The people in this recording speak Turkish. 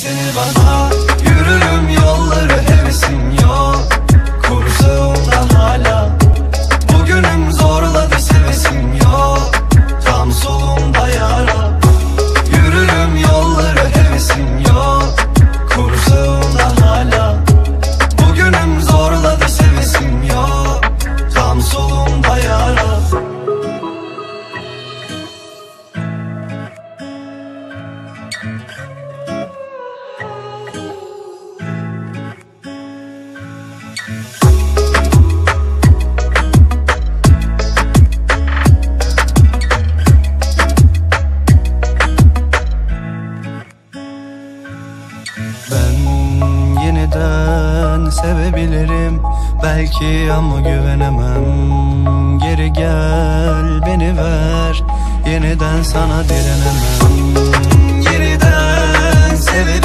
seni bana. Yürürüm yolları hevesim yok, kursağımda hala. Bugünüm zorladı sevesim yok, tam solumda yara. Yürürüm yolları hevesim yok, kursağımda hala. Bugünüm zorladı sevesim yok, tam solumda yara. Ben yeniden sevebilirim belki ama güvenemem. Geri gel beni ver, yeniden sana direnemem. Yeniden sevebilirim.